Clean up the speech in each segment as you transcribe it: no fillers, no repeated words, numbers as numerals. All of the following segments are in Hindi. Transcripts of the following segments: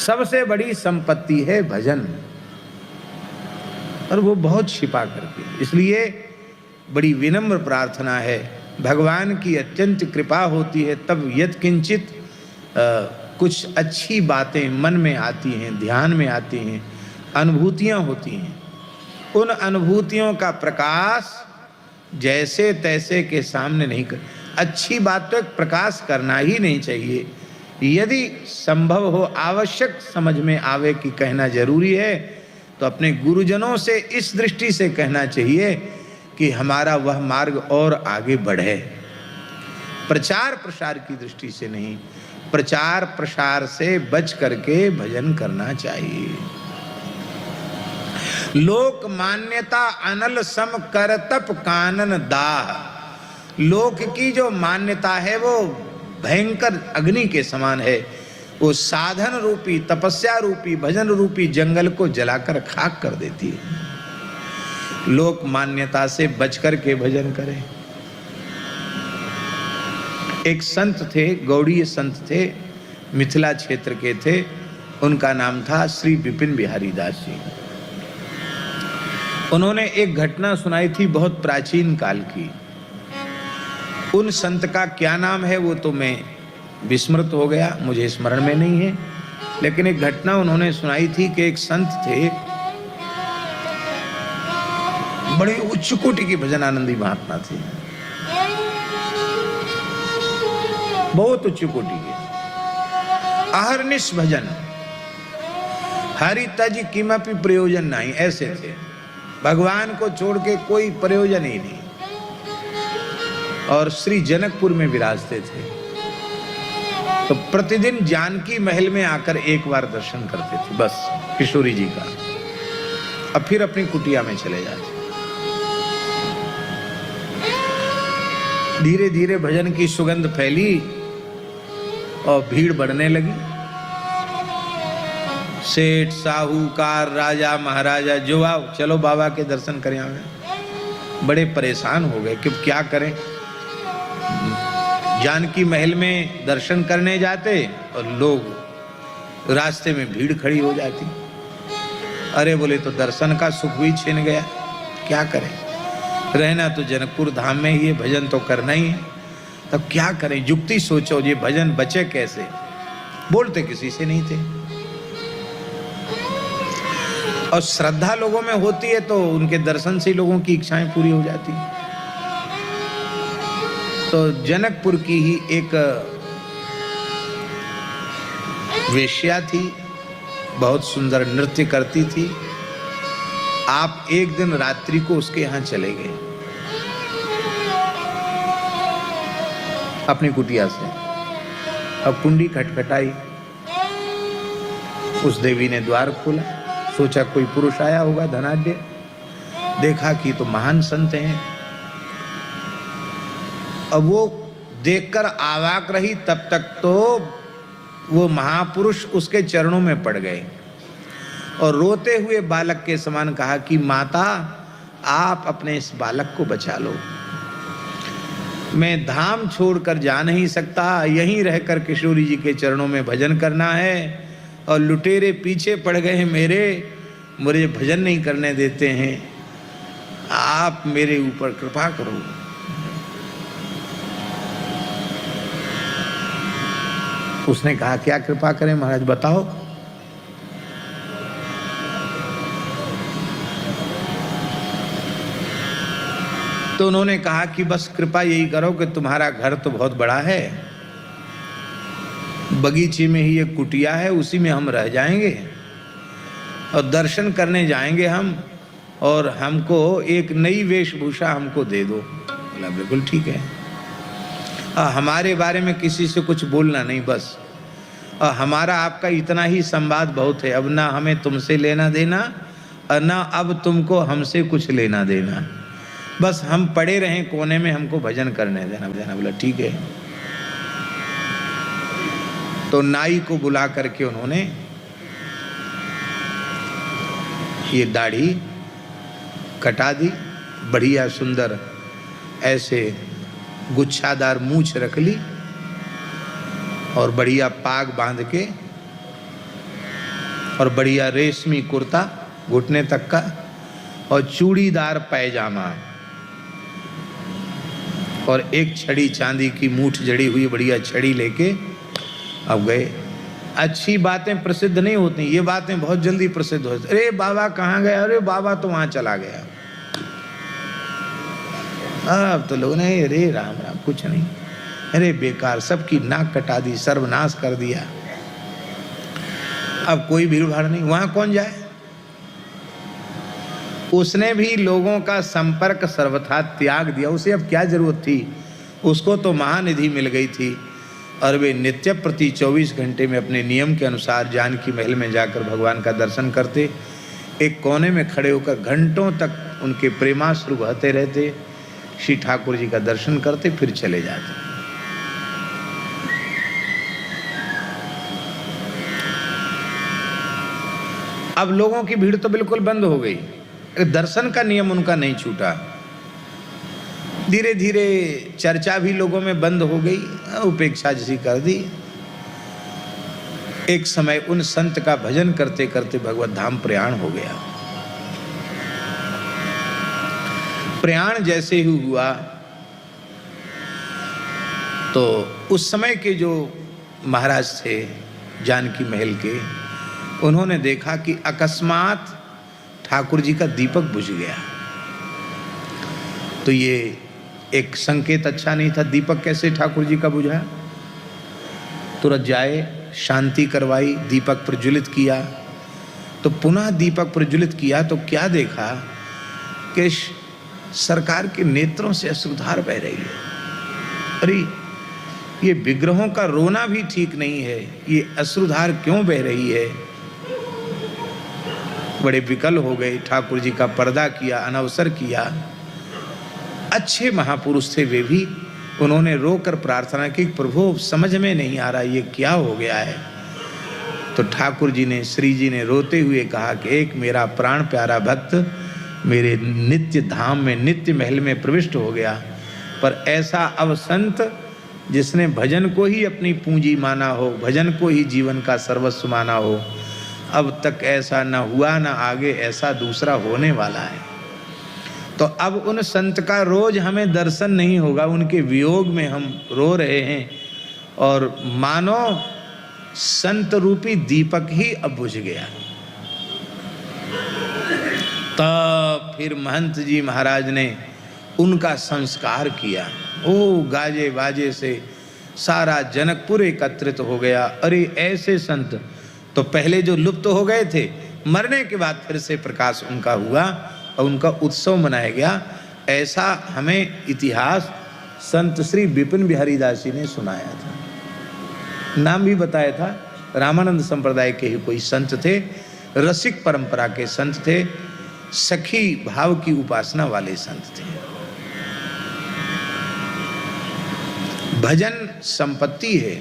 सबसे बड़ी संपत्ति है भजन, और वो बहुत छिपा करके। इसलिए बड़ी विनम्र प्रार्थना है, भगवान की अत्यंत कृपा होती है तब यत् किंचित कुछ अच्छी बातें मन में आती हैं, ध्यान में आती हैं, अनुभूतियाँ होती हैं। उन अनुभूतियों का प्रकाश जैसे तैसे के सामने नहीं कर, अच्छी बात तो एक प्रकाश करना ही नहीं चाहिए। यदि संभव हो, आवश्यक समझ में आवे कि कहना जरूरी है, तो अपने गुरुजनों से इस दृष्टि से कहना चाहिए कि हमारा वह मार्ग और आगे बढ़े। प्रचार प्रसार की दृष्टि से नहीं, प्रचार प्रसार से बच करके भजन करना चाहिए। लोक मान्यता अनल सम कर तप कानन दाह। लोक की जो मान्यता है वो भयंकर अग्नि के समान है, वो साधन रूपी, तपस्या रूपी, भजन रूपी जंगल को जलाकर खाक कर देती है। लोक मान्यता से बचकर के भजन करें। एक संत थे, गौड़ीय संत थे, मिथिला क्षेत्र के थे, उनका नाम था श्री विपिन बिहारी दास जी। उन्होंने एक घटना सुनाई थी बहुत प्राचीन काल की। उन संत का क्या नाम है वो तो मैं विस्मृत हो गया, मुझे स्मरण में नहीं है, लेकिन एक घटना उन्होंने सुनाई थी कि एक संत थे, बड़े उच्च कोटि की भजन आनंदी महात्मा थे, बहुत उच्च कोटि के, अहर्निश भजन, हरि तज किमपि प्रयोजन नहीं, ऐसे थे। भगवान को छोड़ के कोई प्रयोजन ही नहीं। और श्री जनकपुर में विराजते थे, तो प्रतिदिन जानकी महल में आकर एक बार दर्शन करते थे बस किशोरी जी का, अब फिर अपनी कुटिया में चले जाते। धीरे धीरे भजन की सुगंध फैली और भीड़ बढ़ने लगी। सेठ, साहूकार, राजा, महाराजा जो आओ, चलो बाबा के दर्शन करें। हमें बड़े परेशान हो गए कि क्या करें। जानकी महल में दर्शन करने जाते और लोग रास्ते में भीड़ खड़ी हो जाती। अरे बोले तो दर्शन का सुख भी छिन गया, क्या करें। रहना तो जनकपुर धाम में ही है, भजन तो करना ही है, तब क्या करें। युक्ति सोचो, ये भजन बचे कैसे। बोलते किसी से नहीं थे, और श्रद्धा लोगों में होती है तो उनके दर्शन से लोगों की इच्छाएं पूरी हो जाती। तो जनकपुर की ही एक वेश्या थी, बहुत सुंदर नृत्य करती थी। आप एक दिन रात्रि को उसके यहां चले गए अपनी कुटिया से। अब कुंडी खटखटाई, उस देवी ने द्वार खोला, सोचा कोई पुरुष आया होगा धनाढ्य, देखा कि तो महान संत हैं। अब वो देखकर आवाक रही, तब तक तो वो महापुरुष उसके चरणों में पड़ गए और रोते हुए बालक के समान कहा कि माता, आप अपने इस बालक को बचा लो, मैं धाम छोड़कर जा नहीं सकता, यहीं रहकर किशोरी जी के चरणों में भजन करना है, और लुटेरे पीछे पड़ गए हैं मेरे, मुझे भजन नहीं करने देते हैं, आप मेरे ऊपर कृपा करो। उसने कहा क्या कृपा करें महाराज, बताओ। तो उन्होंने कहा कि बस कृपा यही करो कि तुम्हारा घर तो बहुत बड़ा है, बगीचे में ही एक कुटिया है, उसी में हम रह जाएंगे और दर्शन करने जाएंगे हम, और हमको एक नई वेशभूषा हमको दे दो। बोला बिल्कुल ठीक है, हमारे बारे में किसी से कुछ बोलना नहीं, बस हमारा आपका इतना ही संवाद बहुत है, अब ना हमें तुमसे लेना देना और ना अब तुमको हमसे कुछ लेना देना, बस हम पड़े रहें कोने में, हमको भजन करने देना। बोला ठीक है। तो नाई को बुला करके उन्होंने ये दाढ़ी कटा दी, बढ़िया सुंदर ऐसे गुच्छादार मूछ रख ली और बढ़िया पाग बांध के और बढ़िया रेशमी कुर्ता घुटने तक का और चूड़ीदार पैजामा और एक छड़ी चांदी की मूठ जड़ी हुई बढ़िया छड़ी लेके अब गए। अच्छी बातें प्रसिद्ध नहीं होती, ये बातें बहुत जल्दी प्रसिद्ध होती। अरे बाबा कहाँ गया, अरे बाबा तो वहां चला गया। अब तो लोग ने अरे राम राम कुछ नहीं, अरे बेकार, सबकी नाक कटा दी, सर्वनाश कर दिया। अब कोई भीड़ भाड़ नहीं, वहां कौन जाए। उसने भी लोगों का संपर्क सर्वथा त्याग दिया। उसे अब क्या जरूरत थी, उसको तो महानिधि मिल गई थी और वे नित्य प्रति 24 घंटे में अपने नियम के अनुसार जानकी महल में जाकर भगवान का दर्शन करते। एक कोने में खड़े होकर घंटों तक उनके प्रेमाश्रु बहते रहते, श्री ठाकुर जी का दर्शन करते, फिर चले जाते। अब लोगों की भीड़ तो बिल्कुल बंद हो गई, दर्शन का नियम उनका नहीं छूटा। धीरे धीरे चर्चा भी लोगों में बंद हो गई, उपेक्षा जैसी कर दी। एक समय उन संत का भजन करते करते भगवत धाम प्रयाण हो गया। प्रयाण जैसे ही हुआ तो उस समय के जो महाराज थे जानकी महल के, उन्होंने देखा कि अकस्मात ठाकुर जी का दीपक बुझ गया। तो ये एक संकेत अच्छा नहीं था। दीपक कैसे ठाकुर जी का बुझा? तुरंत जाए, शांति करवाई, दीपक प्रज्वलित किया। तो पुनः दीपक प्रज्वलित किया तो क्या देखा कि सरकार के नेत्रों से अश्रुधार बह रही है। अरे ये विग्रहों का रोना भी ठीक नहीं है, ये अश्रुधार क्यों बह रही है? बड़े विकल हो गए, ठाकुर जी का पर्दा किया, अनवसर किया। अच्छे महापुरुष थे वे भी, उन्होंने रोकर प्रार्थना की, प्रभु समझ में नहीं आ रहा ये क्या हो गया है। तो ठाकुर जी ने, श्री जी ने रोते हुए कहा कि एक मेरा प्राण प्यारा भक्त मेरे नित्य धाम में, नित्य महल में प्रविष्ट हो गया, पर ऐसा अवसंत जिसने भजन को ही अपनी पूंजी माना हो, भजन को ही जीवन का सर्वस्व माना हो, अब तक ऐसा न हुआ, न आगे ऐसा दूसरा होने वाला है। तो अब उन संत का रोज हमें दर्शन नहीं होगा, उनके वियोग में हम रो रहे हैं और मानो संत रूपी दीपक ही अब बुझ गया। तब फिर महंत जी महाराज ने उनका संस्कार किया। ओ गाजे बाजे से सारा जनकपुर एकत्रित हो गया। अरे ऐसे संत तो पहले जो लुप्त हो गए थे, मरने के बाद फिर से प्रकाश उनका हुआ और उनका उत्सव मनाया गया। ऐसा हमें इतिहास संत श्री विपिन बिहारी दास जी ने सुनाया था। नाम भी बताया था, रामानंद संप्रदाय के ही कोई संत थे, रसिक परंपरा के संत थे, सखी भाव की उपासना वाले संत थे। भजन संपत्ति है,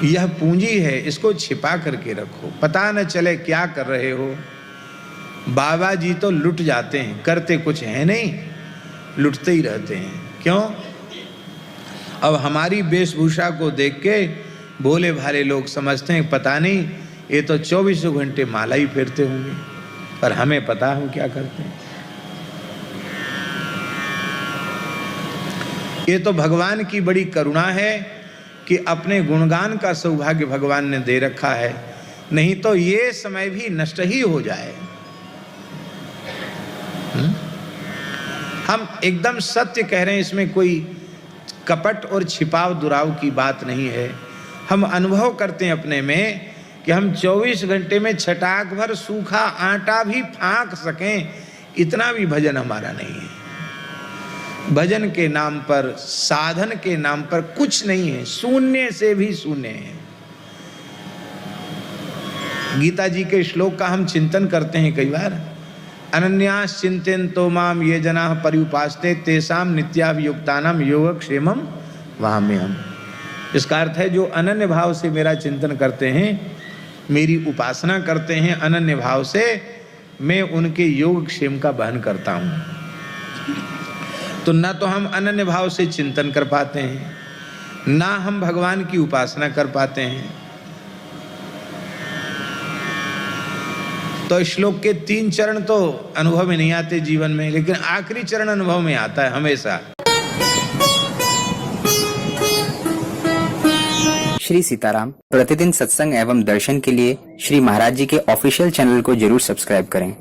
यह पूंजी है, इसको छिपा करके रखो, पता न चले क्या कर रहे हो। बाबा जी तो लुट जाते हैं, करते कुछ है नहीं, लुटते ही रहते हैं। क्यों? अब हमारी वेशभूषा को देख के भोले भाले लोग समझते हैं पता नहीं ये तो 24 घंटे माला ही फेरते होंगे, पर हमें पता हम क्या करते हैं। ये तो भगवान की बड़ी करुणा है कि अपने गुणगान का सौभाग्य भगवान ने दे रखा है, नहीं तो ये समय भी नष्ट ही हो जाए। हम एकदम सत्य कह रहे हैं, इसमें कोई कपट और छिपाव दुराव की बात नहीं है। हम अनुभव करते हैं अपने में कि हम 24 घंटे में छटाक भर सूखा आटा भी फाँक सकें, इतना भी भजन हमारा नहीं है। भजन के नाम पर, साधन के नाम पर कुछ नहीं है, शून्य से भी शून्य है। गीता जी के श्लोक का हम चिंतन करते हैं कई बार, अनन्यास चिंतयन्तो माम ये जनाः पर्युपासते तेषां नित्याभियुक्तानां योगक्षेमं वहाम्यहम्। इसका अर्थ है जो अनन्य भाव से मेरा चिंतन करते हैं, मेरी उपासना करते हैं अनन्य भाव से, मैं उनके योगक्षेम का वहन करता हूँ। तो ना तो हम अनन्य भाव से चिंतन कर पाते हैं, ना हम भगवान की उपासना कर पाते हैं। तो श्लोक के 3 चरण तो अनुभव में नहीं आते जीवन में, लेकिन आखिरी चरण अनुभव में आता है हमेशा। श्री सीताराम प्रतिदिन सत्संग एवं दर्शन के लिए श्री महाराज जी के ऑफिशियल चैनल को जरूर सब्सक्राइब करें।